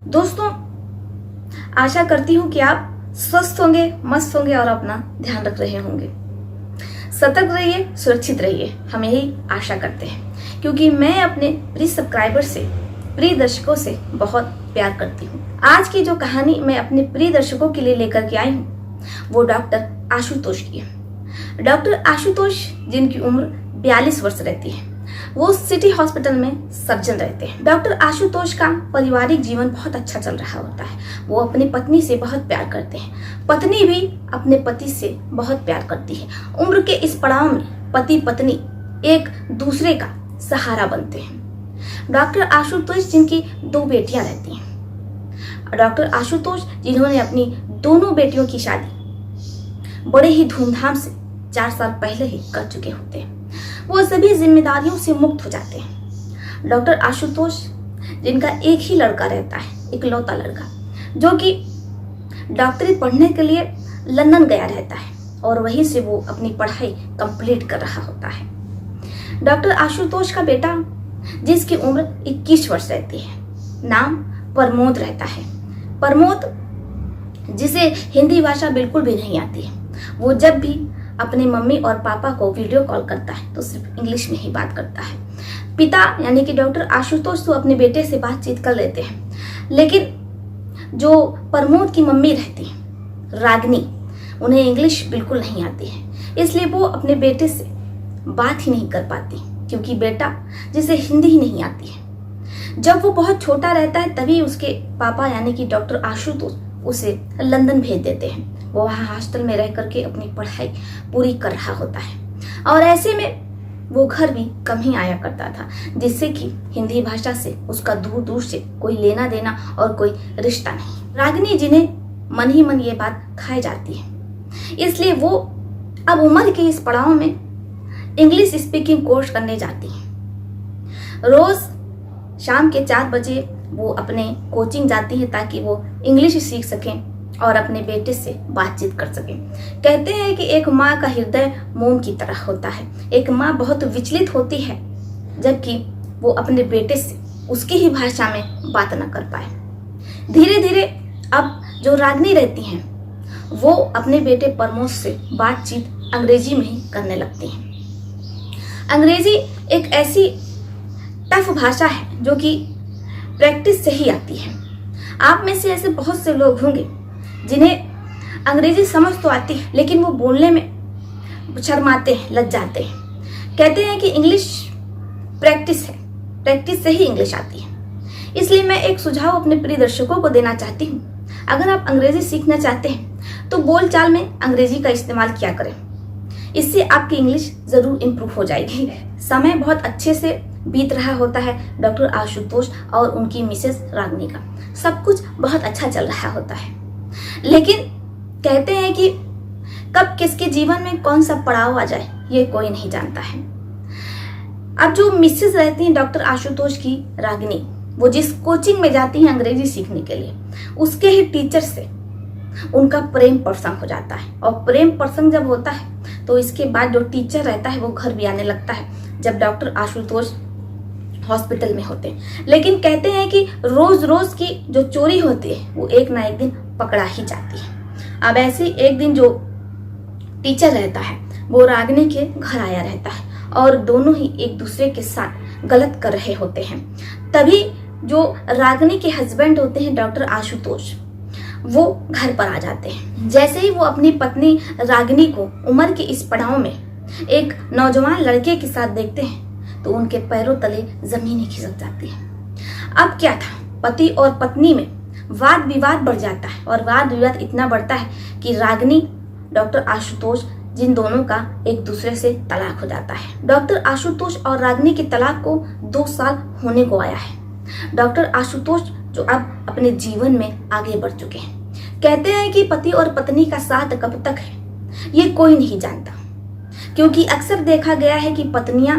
दोस्तों, आशा करती हूँ कि आप स्वस्थ होंगे, मस्त होंगे और अपना ध्यान रख रहे होंगे। सतर्क रहिए, सुरक्षित रहिए, हम यही आशा करते हैं क्योंकि मैं अपने प्रिय सब्सक्राइबर से, प्रिय दर्शकों से बहुत प्यार करती हूँ। आज की जो कहानी मैं अपने प्रिय दर्शकों के लिए लेकर के आई हूँ वो डॉक्टर आशुतोष की है। डॉक्टर आशुतोष जिनकी उम्र 42 वर्ष रहती है, वो सिटी हॉस्पिटल में सर्जन रहते हैं। डॉक्टर आशुतोष का पारिवारिक जीवन बहुत अच्छा चल रहा होता है। वो अपनी पत्नी से बहुत प्यार करते हैं, पत्नी भी अपने पति से बहुत प्यार करती है। उम्र के इस पड़ाव में पति पत्नी एक दूसरे का सहारा बनते हैं। डॉक्टर आशुतोष जिनकी 2 बेटियां रहती हैं। डॉक्टर आशुतोष जिन्होंने अपनी दोनों बेटियों की शादी बड़े ही धूमधाम से 4 साल पहले ही कर चुके होते हैं। वो सभी जिम्मेदारियों से मुक्त हो जाते हैं। डॉक्टर आशुतोष जिनका एक ही लड़का रहता है, इकलौता लड़का, जो कि डॉक्टरी पढ़ने के लिए लंदन गया रहता है और वहीं से वो अपनी पढ़ाई कंप्लीट कर रहा होता है। डॉक्टर आशुतोष का बेटा जिसकी उम्र 21 वर्ष रहती है, नाम प्रमोद रहता है। प्रमोद जिसे हिंदी भाषा बिल्कुल भी नहीं आती है, वो जब भी अपने मम्मी और पापा को वीडियो कॉल करता है तो सिर्फ इंग्लिश में ही बात करता है। पिता यानी कि डॉक्टर आशुतोष तो अपने बेटे से बातचीत कर लेते हैं, लेकिन जो प्रमोद की मम्मी रहती है रागिनी, उन्हें इंग्लिश बिल्कुल नहीं आती है, इसलिए वो अपने बेटे से बात ही नहीं कर पाती क्योंकि बेटा जिसे हिंदी ही नहीं आती है। जब वो बहुत छोटा रहता है तभी उसके पापा यानी कि डॉक्टर आशुतोष उसे लंदन भेज देते हैं। वो वहाँ हॉस्टल में रह करके अपनी पढ़ाई पूरी कर रहा होता है और ऐसे में वो घर भी कम ही आया करता था, जिससे कि हिंदी भाषा से उसका दूर दूर से कोई लेना देना और कोई रिश्ता नहीं। रागिनी जिन्हें मन ही मन ये बात खाई जाती है, इसलिए वो अब उम्र के इस पड़ाव में इंग्लिश स्पीकिंग कोर्स करने जाती है। रोज शाम के 4 बजे वो अपने कोचिंग जाती है ताकि वो इंग्लिश सीख सकें और अपने बेटे से बातचीत कर सकें। कहते हैं कि एक माँ का हृदय मोम की तरह होता है। एक माँ बहुत विचलित होती है जबकि वो अपने बेटे से उसकी ही भाषा में बात न कर पाए। धीरे धीरे अब जो रागिनी रहती हैं वो अपने बेटे प्रमोद से बातचीत अंग्रेजी में ही करने लगती हैं। अंग्रेजी एक ऐसी टफ भाषा है जो कि प्रैक्टिस से ही आती है। आप में से ऐसे बहुत से लोग होंगे जिन्हें अंग्रेजी समझ तो आती है लेकिन वो बोलने में शर्माते हैं, लज्जाते हैं। कहते हैं कि इंग्लिश प्रैक्टिस है, प्रैक्टिस से ही इंग्लिश आती है। इसलिए मैं एक सुझाव अपने प्रिय दर्शकों को देना चाहती हूँ। अगर आप अंग्रेजी सीखना चाहते हैं तो बोलचाल में अंग्रेजी का इस्तेमाल किया करें, इससे आपकी इंग्लिश जरूर इम्प्रूव हो जाएगी। समय बहुत अच्छे से बीत रहा होता है डॉक्टर आशुतोष और उनकी मिसेस रागिनी का, सब कुछ बहुत अच्छा चल रहा होता है। लेकिन कहते हैं कि कब किसके जीवन में कौन सा पड़ाव आ जाए ये कोई नहीं जानता है। अब जो मिसेस रहती हैं डॉक्टर आशुतोष की रागिनी, वो जिस कोचिंग में जाती हैं अंग्रेजी सीखने के लिए, उसके ही टीचर से उनका प्रेम प्रसंग हो जाता है। और प्रेम प्रसंग जब होता है तो इसके बाद जो टीचर रहता है वो घर भी आने लगता है जब डॉक्टर आशुतोष हॉस्पिटल में होते हैं। लेकिन कहते हैं कि रोज रोज की जो चोरी होती है वो एक ना एक दिन पकड़ा ही जाती है। अब ऐसे एक दिन जो टीचर रहता है वो रागिनी के घर आया रहता है और दोनों ही एक दूसरे के साथ गलत कर रहे होते हैं। तभी जो रागिनी के हस्बैंड होते हैं डॉक्टर आशुतोष, वो घर पर आ जाते हैं। जैसे ही वो अपनी पत्नी रागिनी को उम्र के इस पड़ाव में एक नौजवान लड़के के साथ देखते हैं तो उनके पैरों तले जमीन ही खिसक जाती है। अब क्या था, पति और पत्नी में वाद विवाद बढ़ जाता है और वाद विवाद इतना बढ़ता है कि रागिनी, डॉक्टर आशुतोष, जिन दोनों का एक दूसरे से तलाक हो जाता है। डॉक्टर आशुतोष और रागिनी के तलाक को 2 साल होने को आया है। डॉक्टर आशुतोष जो अब अपने जीवन में आगे बढ़ चुके हैं। कहते हैं कि पति और पत्नी का साथ कब तक है ये कोई नहीं जानता, क्योंकि अक्सर देखा गया है कि पत्नियां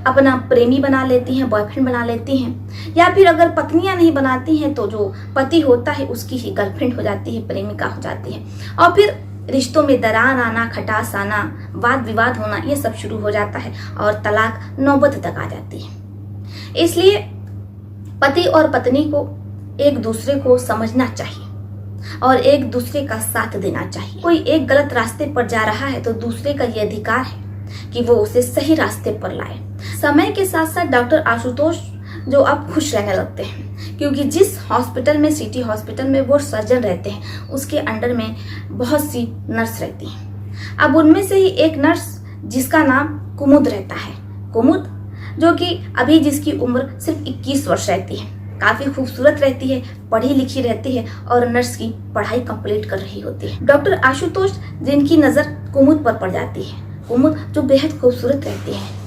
अपना प्रेमी बना लेती हैं, बॉयफ्रेंड बना लेती हैं, या फिर अगर पत्नियां नहीं बनाती हैं तो जो पति होता है उसकी ही गर्लफ्रेंड हो जाती है, प्रेमिका हो जाती है और फिर रिश्तों में दरार आना, खटास आना, वाद विवाद होना, ये सब शुरू हो जाता है और तलाक नौबत तक आ जाती है। इसलिए पति और पत्नी को एक दूसरे को समझना चाहिए और एक दूसरे का साथ देना चाहिए। कोई एक गलत रास्ते पर जा रहा है तो दूसरे का ये अधिकार है कि वो उसे सही रास्ते पर लाए। समय के साथ साथ डॉक्टर आशुतोष जो अब खुश रहने लगते हैं, क्योंकि जिस हॉस्पिटल में, सिटी हॉस्पिटल में वो सर्जन रहते हैं, उसके अंडर में बहुत सी नर्स रहती हैं। अब उनमें से ही एक नर्स जिसका नाम कुमुद रहता है, कुमुद जो कि अभी जिसकी उम्र सिर्फ 21 वर्ष रहती है, काफी खूबसूरत रहती है, पढ़ी लिखी रहती है और नर्स की पढ़ाई कंप्लीट कर रही होती है। डॉक्टर आशुतोष जिनकी नजर कुमुद पर पड़ जाती है, कुमुद जो बेहद खूबसूरत रहती है,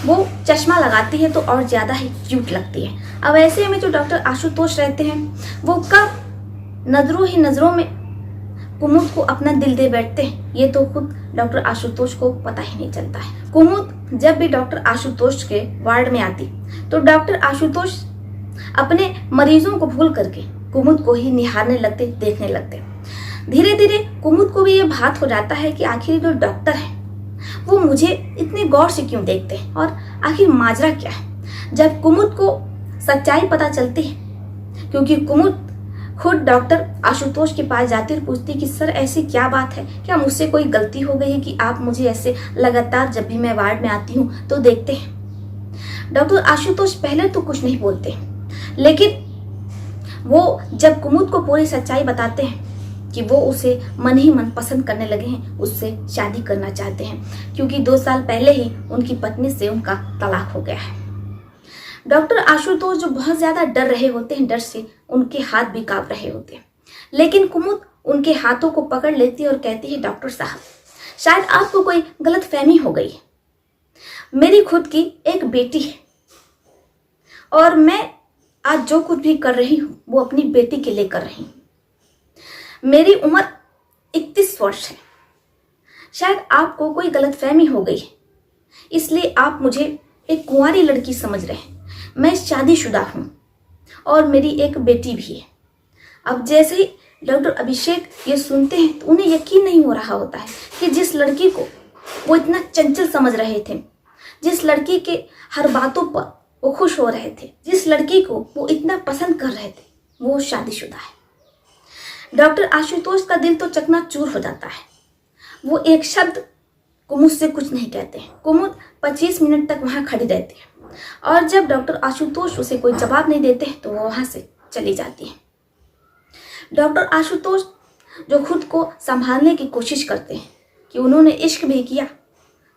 वो चश्मा लगाती है तो और ज्यादा ही क्यूट लगती है। अब ऐसे में जो डॉक्टर आशुतोष रहते हैं वो कब नजरों ही नजरों में कुमुद को अपना दिल दे बैठते हैं, ये तो खुद डॉक्टर आशुतोष को पता ही नहीं चलता है। कुमुद जब भी डॉक्टर आशुतोष के वार्ड में आती तो डॉक्टर आशुतोष अपने मरीजों को भूल करके कुमुद को ही निहारने लगते, देखने लगते। धीरे धीरे कुमुद को भी ये बात हो जाता है कि आखिर जो डॉक्टर है वो मुझे इतने गौर से क्यों देखते हैं और आखिर माजरा क्या है। जब कुमुद को सच्चाई पता चलती है, क्योंकि कुमुद खुद डॉक्टर आशुतोष के पास जाती और पूछती कि सर ऐसी क्या बात है, क्या मुझसे कोई गलती हो गई है कि आप मुझे ऐसे लगातार जब भी मैं वार्ड में आती हूँ तो देखते हैं। डॉक्टर आशुतोष पहले तो कुछ नहीं बोलते, लेकिन वो जब कुमुद को पूरी सच्चाई बताते हैं कि वो उसे मन ही मन पसंद करने लगे हैं, उससे शादी करना चाहते हैं, क्योंकि 2 साल पहले ही उनकी पत्नी से उनका तलाक हो गया है। डॉक्टर आशुतोष जो बहुत ज्यादा डर रहे होते हैं, डर से उनके हाथ भी कांप रहे होते हैं, लेकिन कुमुद उनके हाथों को पकड़ लेती है और कहती है डॉक्टर साहब शायद आपको कोई गलत फहमी हो गई है, मेरी खुद की एक बेटी है और मैं आज जो कुछ भी कर रही हूँ वो अपनी बेटी के लिए कर रही हूँ। मेरी उम्र 31 वर्ष है, शायद आपको कोई गलतफहमी हो गई है, इसलिए आप मुझे एक कुंवारी लड़की समझ रहे हैं। मैं शादीशुदा हूँ और मेरी एक बेटी भी है। अब जैसे ही डॉक्टर अभिषेक ये सुनते हैं तो उन्हें यकीन नहीं हो रहा होता है कि जिस लड़की को वो इतना चंचल समझ रहे थे, जिस लड़की के हर बातों पर वो खुश हो रहे थे, जिस लड़की को वो इतना पसंद कर रहे थे, वो शादीशुदा है। डॉक्टर आशुतोष का दिल तो चकनाचूर हो जाता है। वो एक शब्द कुमुद से कुछ नहीं कहते हैं। कुमुद 25 मिनट तक वहां खड़ी रहती है और जब डॉक्टर आशुतोष उसे कोई जवाब नहीं देते तो वो वहां से चली जाती है। डॉक्टर आशुतोष जो खुद को संभालने की कोशिश करते हैं कि उन्होंने इश्क भी किया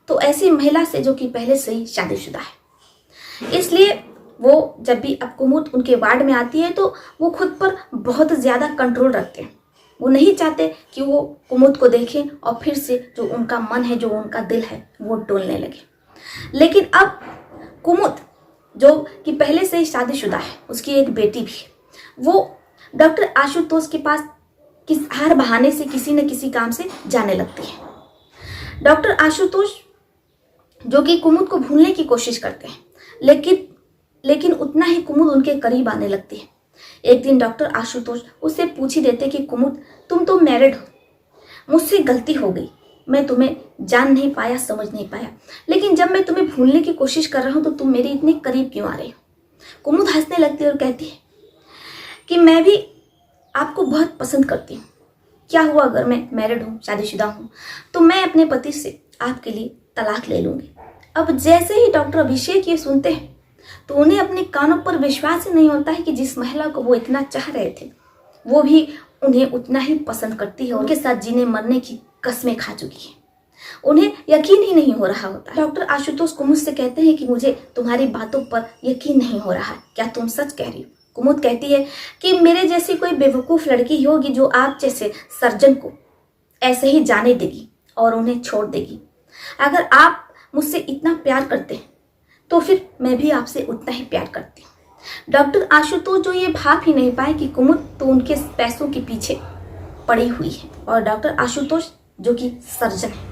तो ऐसी महिला से जो कि पहले से ही शादीशुदा है, इसलिए वो जब भी अब कुमुद उनके वार्ड में आती है तो वो खुद पर बहुत ज्यादा कंट्रोल रखते हैं। वो नहीं चाहते कि वो कुमुद को देखें और फिर से जो उनका मन है, जो उनका दिल है, वो डोलने लगे। लेकिन अब कुमुद जो कि पहले से ही शादीशुदा है, उसकी एक बेटी भी है, वो डॉक्टर आशुतोष के पास हर बहाने से किसी न किसी काम से जाने लगती है। डॉक्टर आशुतोष जो कि कुमुद को भूलने की कोशिश करते हैं, लेकिन उतना ही कुमुद उनके करीब आने लगती है। एक दिन डॉक्टर आशुतोष उससे पूछ ही देते कि कुमुद तुम तो मैरिड हो, मुझसे गलती हो गई, मैं तुम्हें जान नहीं पाया, समझ नहीं पाया, लेकिन जब मैं तुम्हें भूलने की कोशिश कर रहा हूं तो तुम मेरे इतने करीब क्यों आ रहे हो। कुमुद हंसने लगती है और कहती है कि मैं भी आपको बहुत पसंद करती हूँ, क्या हुआ अगर मैं मैरिड हूँ, शादीशुदा हूँ, तो मैं अपने पति से आपके लिए तलाक ले लूंगी। अब जैसे ही डॉक्टर अभिषेक ये सुनते हैं तो उन्हें अपने कानों पर विश्वास ही नहीं होता है कि जिस महिला को वो इतना चाह रहे थे वो भी उन्हें उतना ही पसंद करती है, उनके साथ जीने मरने की कसमें खा चुकी है। उन्हें यकीन ही नहीं हो रहा होता। डॉक्टर आशुतोष कुमुद से कहते हैं कि मुझे तुम्हारी बातों पर यकीन नहीं हो रहा, क्या तुम सच कह रही हो। कुमुद कहती है कि मेरे जैसी कोई बेवकूफ लड़की होगी जो आप जैसे सर्जन को ऐसे ही जाने देगी और उन्हें छोड़ देगी। अगर आप मुझसे इतना प्यार करते हैं तो फिर मैं भी आपसे उतना ही प्यार करती हूँ। डॉक्टर आशुतोष जो ये भाप ही नहीं पाए कि कुमुद तो उनके पैसों के पीछे पड़ी हुई है और डॉक्टर आशुतोष जो कि सर्जन है।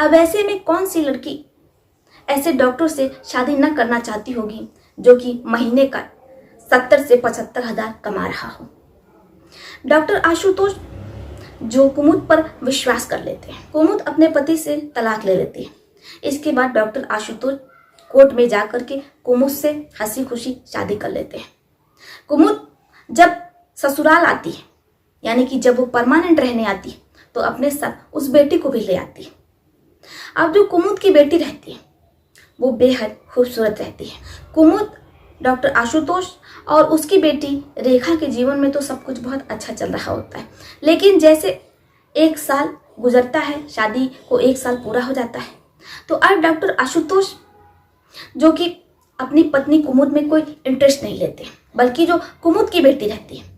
अब ऐसे में कौन सी लड़की ऐसे डॉक्टर से शादी न करना चाहती होगी जो कि महीने का 70 से 75 हजार कमा रहा हो। डॉक्टर आशुतोष जो कुमुद पर विश्वास कर लेते हैं, कुमुद अपने पति से तलाक ले लेती है। इसके बाद डॉक्टर आशुतोष कोर्ट में जाकर के कुमुद से हंसी खुशी शादी कर लेते हैं। कुमुद जब ससुराल आती है, यानी कि जब वो परमानेंट रहने आती है तो अपने साथ उस बेटी को भी ले आती है। अब जो कुमुद की बेटी रहती है वो बेहद खूबसूरत रहती है। कुमुद, डॉक्टर आशुतोष और उसकी बेटी रेखा के जीवन में तो सब कुछ बहुत अच्छा चल रहा होता है, लेकिन जैसे 1 साल गुजरता है, शादी को 1 साल पूरा हो जाता है, तो अब डॉक्टर आशुतोष जो कि अपनी पत्नी कुमुद में कोई इंटरेस्ट नहीं लेते, बल्कि जो कुमुद की बेटी रहती है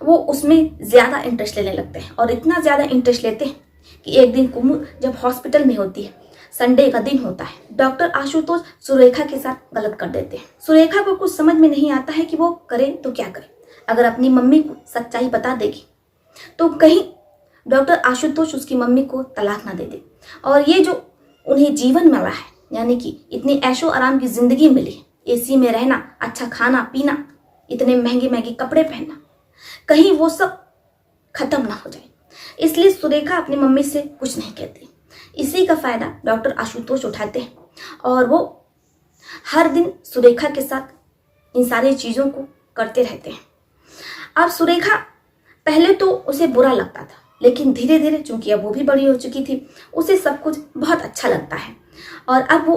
वो उसमें ज़्यादा इंटरेस्ट लेने लगते हैं, और इतना ज़्यादा इंटरेस्ट लेते हैं कि एक दिन कुमुद जब हॉस्पिटल में होती है, संडे का दिन होता है, डॉक्टर आशुतोष सुरेखा के साथ गलत कर देते हैं। सुरेखा को कुछ समझ में नहीं आता है कि वो करे तो क्या करे। अगर अपनी मम्मी को सच्चाई बता देगी तो कहीं डॉक्टर आशुतोष उसकी मम्मी को तलाक ना दे दे, और ये जो उन्हें जीवन मिला है, यानी कि इतनी ऐशो आराम की जिंदगी मिली, एसी में रहना, अच्छा खाना पीना, इतने महंगे महंगे कपड़े पहनना, कहीं वो सब खत्म ना हो जाए। इसलिए सुरेखा अपनी मम्मी से कुछ नहीं कहती। इसी का फायदा डॉक्टर आशुतोष उठाते हैं और वो हर दिन सुरेखा के साथ इन सारी चीज़ों को करते रहते हैं। अब सुरेखा पहले तो उसे बुरा लगता था, लेकिन धीरे धीरे चूंकि अब वो भी बड़ी हो चुकी थी, उसे सब कुछ बहुत अच्छा लगता है, और अब वो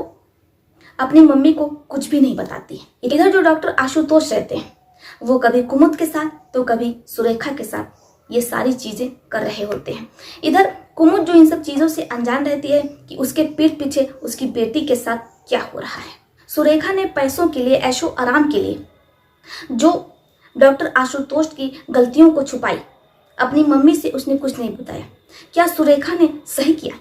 अपनी मम्मी को कुछ भी नहीं बताती है। इधर जो डॉक्टर आशुतोष रहते हैं वो कभी कुमुद के साथ तो कभी सुरेखा के साथ ये सारी चीजें कर रहे होते हैं। इधर कुमुद जो इन सब चीजों से अनजान रहती है कि उसके पीठ पीछे उसकी बेटी के साथ क्या हो रहा है। सुरेखा ने पैसों के लिए, ऐशो आराम के लिए जो डॉक्टर आशुतोष की गलतियों को छुपाई, अपनी मम्मी से उसने कुछ नहीं बताया। क्या सुरेखा ने सही किया,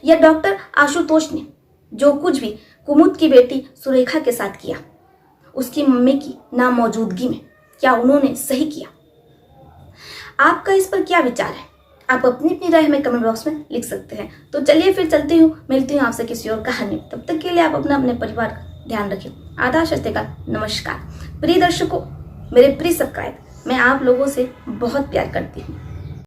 या डॉक्टर आशुतोष ने जो कुछ भी कुमुद की बेटी सुरेखा के साथ किया उसकी मम्मी की नामौजूदगी में, क्या उन्होंने सही किया? आपका इस पर क्या विचार है? आप अपनी अपनी राय हमें कमेंट बॉक्स में लिख सकते हैं। तो चलिए फिर चलती हूँ, मिलती हूँ आपसे किसी और कहानी। तब तक के लिए आप अपना अपने परिवार का ध्यान रखें। आदाब, सत्यकाल, नमस्कार। प्रिय दर्शकों, मेरे प्रिय सब्सक्राइब, मैं आप लोगों से बहुत प्यार करती हूँ।